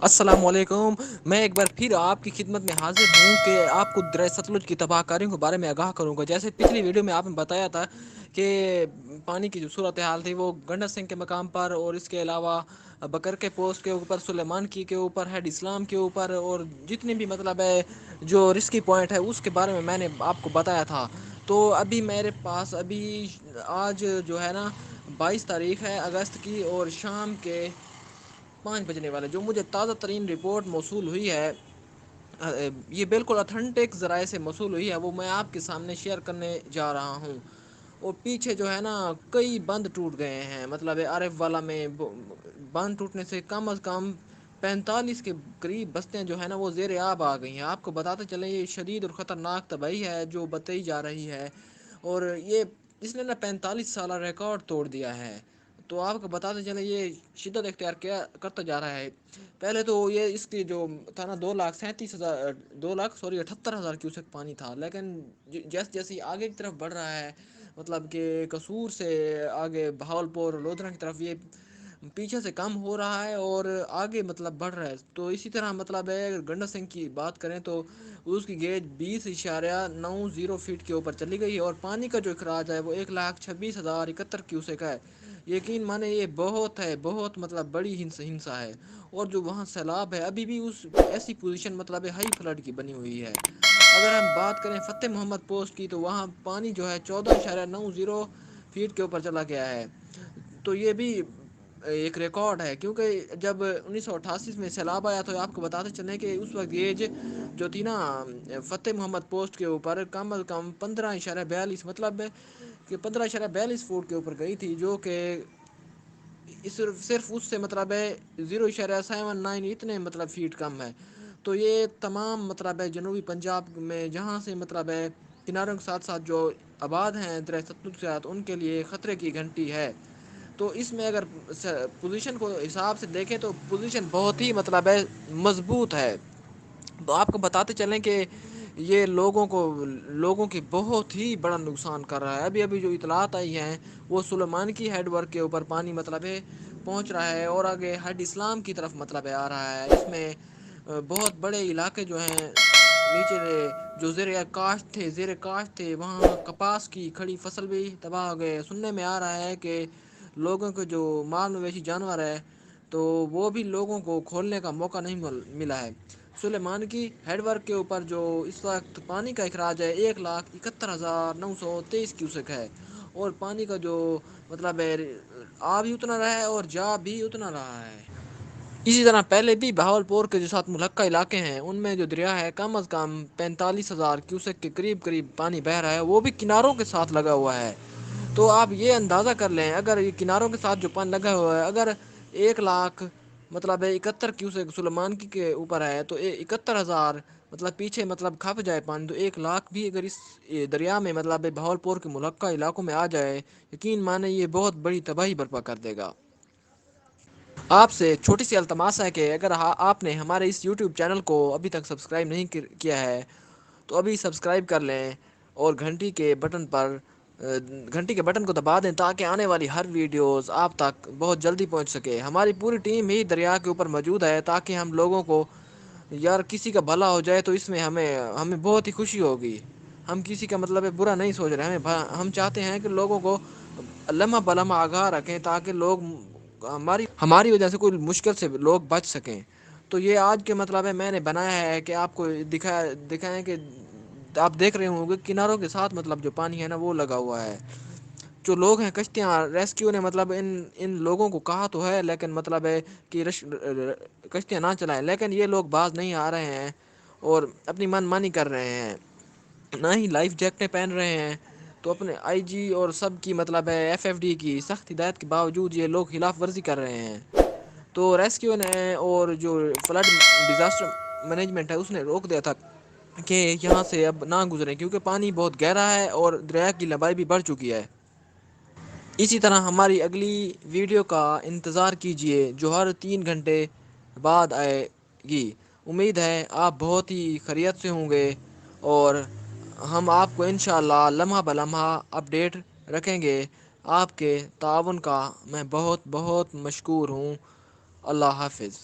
السلام علیکم۔ میں ایک بار پھر آپ کی خدمت میں حاضر ہوں کہ آپ کو دریا ستلج کی تباہ کاریوں کے بارے میں آگاہ کروں گا۔ جیسے پچھلی ویڈیو میں آپ نے بتایا تھا کہ پانی کی جو صورت حال تھی وہ گنڈا سنگھ کے مقام پر، اور اس کے علاوہ بکر کے پوسٹ کے اوپر، سلیمان کی کے اوپر، ہیڈ اسلام کے اوپر، اور جتنے بھی مطلب ہے جو رسکی پوائنٹ ہے اس کے بارے میں نے آپ کو بتایا تھا۔ تو ابھی میرے پاس آج جو ہے نا 22 تاریخ ہے اگست کی، اور شام کے 5 بجنے والے جو مجھے تازہ ترین رپورٹ موصول ہوئی ہے، یہ بالکل اتھینٹک ذرائع سے موصول ہوئی ہے، وہ میں آپ کے سامنے شیئر کرنے جا رہا ہوں۔ اور پیچھے جو ہے نا کئی بند ٹوٹ گئے ہیں، مطلب عارف والا میں باندھ ٹوٹنے سے کم از کم 45 کے قریب بستیاں جو ہے نا وہ زیر آب آ گئی ہیں۔ آپ کو بتاتے چلیں یہ شدید اور خطرناک تباہی ہے جو بتائی جا رہی ہے، اور یہ اس نے نا 45 سالہ ریکارڈ توڑ دیا ہے۔ تو آپ کو بتاتے چلیں یہ شدت اختیار کیا کرتا جا رہا ہے۔ پہلے تو یہ اس کی جو تھا نا 2,37,000 2,78,000 کیوسک پانی تھا، لیکن جیسے جیسے آگے کی طرف بڑھ رہا ہے، مطلب کہ قصور سے آگے بہاولپور لودھرا کی طرف یہ پیچھے سے کم ہو رہا ہے اور آگے مطلب بڑھ رہا ہے۔ تو اسی طرح مطلب ہے گنڈا سنگھ کی بات کریں تو اس کی گیج 20.90 فٹ کے اوپر چلی گئی ہے، اور پانی کا جو اخراج ہے وہ 1,26,071 کیوسک ہے۔ یقین مانے یہ بہت ہے، بہت مطلب بڑی ہنسا ہے۔ اور جو وہاں سیلاب ہے ابھی بھی اس ایسی پوزیشن مطلب ہائی فلڈ کی بنی ہوئی ہے۔ اگر ہم بات کریں فتح محمد پوسٹ کی تو وہاں پانی جو ہے 14.90 فٹ کے اوپر چلا گیا ہے۔ تو یہ بھی ایک ریکارڈ ہے، کیونکہ جب 1988 میں سیلاب آیا تو آپ کو بتاتے چلیں کہ اس وقت گیج جو تھی نا فتح محمد پوسٹ کے اوپر کم از کم 15.42، مطلب کہ 15.42 فٹ کے اوپر گئی تھی، جو کہ صرف اس سے مطلب ہے 0.79 اتنے مطلب فیٹ کم ہے۔ تو یہ تمام مطلب ہے جنوبی پنجاب میں جہاں سے مطلب ہے کناروں کے ساتھ ساتھ جو آباد ہیں دریا ستلج کے ساتھ، ان کے لیے خطرے کی گھنٹی ہے۔ تو اس میں اگر پوزیشن کو حساب سے دیکھیں تو پوزیشن بہت ہی مطلب ہے مضبوط ہے۔ تو آپ کو بتاتے چلیں کہ یہ لوگوں کی بہت ہی بڑا نقصان کر رہا ہے۔ ابھی جو اطلاعات آئی ہیں وہ سلیمان کی ہیڈ ورک کے اوپر پانی مطلب ہے پہنچ رہا ہے، اور آگے ہیڈ اسلام کی طرف مطلب آ رہا ہے۔ اس میں بہت بڑے علاقے جو ہیں نیچے جو زیر کاشت تھے وہاں کپاس کی کھڑی فصل بھی تباہ ہو گئے۔ سننے میں آ رہا ہے کہ لوگوں کے جو مال مویشی جانور ہے تو وہ بھی لوگوں کو کھولنے کا موقع نہیں ملا ہے۔ سلیمان کی ہیڈ ورک کے اوپر جو اس وقت پانی کا اخراج ہے 1,71,923 کیوسک ہے، اور پانی کا جو مطلب ہے آ بھی اتنا رہا ہے اور جا بھی اتنا رہا ہے۔ اسی طرح پہلے بھی بہاولپور کے جو ساتھ ملحقہ علاقے ہیں ان میں جو دریا ہے کم از کم 45,000 کیوسک کے قریب پانی بہہ رہا ہے، وہ بھی کناروں کے ساتھ لگا ہوا ہے۔ تو آپ یہ اندازہ کر لیں اگر یہ کناروں کے ساتھ جو پانی لگا ہوا ہے، اگر 1,00,000 مطلب 71 کیوسک سلیمان کی کے اوپر ہے تو 71,000 مطلب پیچھے مطلب کھپ جائے پانی، تو 1,00,000 بھی اگر اس دریا میں مطلب بہاولپور کے ملحقہ علاقوں میں آ جائے، یقین مانے یہ بہت بڑی تباہی برپا کر دے گا۔ آپ سے چھوٹی سی التماس ہے کہ اگر آپ نے ہمارے اس یوٹیوب چینل کو ابھی تک سبسکرائب نہیں کیا ہے تو ابھی سبسکرائب کر لیں، اور گھنٹی کے بٹن کو دبا دیں تاکہ آنے والی ہر ویڈیوز آپ تک بہت جلدی پہنچ سکے۔ ہماری پوری ٹیم ہی دریا کے اوپر موجود ہے تاکہ ہم لوگوں کو یار کسی کا بھلا ہو جائے تو اس میں ہمیں بہت ہی خوشی ہوگی۔ ہم کسی کا مطلب برا نہیں سوچ رہے، ہم چاہتے ہیں کہ لوگوں کو لمحہ بلمحہ آگاہ رکھیں تاکہ لوگ ہماری وجہ سے کوئی مشکل سے لوگ بچ سکیں۔ تو یہ آج کے مطلب ہے میں نے بنایا ہے کہ آپ کو دکھائیں کہ آپ دیکھ رہے ہوں گے کناروں کے ساتھ مطلب جو پانی ہے نا وہ لگا ہوا ہے۔ جو لوگ ہیں کشتیاں ریسکیو نے مطلب ان لوگوں کو کہا تو ہے، لیکن مطلب ہے کہ کشتیاں نہ چلائیں، لیکن یہ لوگ باز نہیں آ رہے ہیں اور اپنی من مانی کر رہے ہیں، نہ ہی لائف جیکٹیں پہن رہے ہیں۔ تو اپنے آئی جی اور سب کی مطلب ہے FFD کی سخت ہدایت کے باوجود یہ لوگ خلاف ورزی کر رہے ہیں۔ تو ریسکیو نے اور جو فلڈ ڈیزاسٹر مینجمنٹ ہے اس نے روک دیا تھا کہ یہاں سے اب نہ گزریں، کیونکہ پانی بہت گہرا ہے اور دریا کی لمبائی بھی بڑھ چکی ہے۔ اسی طرح ہماری اگلی ویڈیو کا انتظار کیجیے جو ہر 3 گھنٹے بعد آئے گی۔ امید ہے آپ بہت ہی خیریت سے ہوں گے، اور ہم آپ کو انشاءاللہ لمحہ بلمحہ اپڈیٹ رکھیں گے۔ آپ کے تعاون کا میں بہت بہت مشکور ہوں۔ اللہ حافظ۔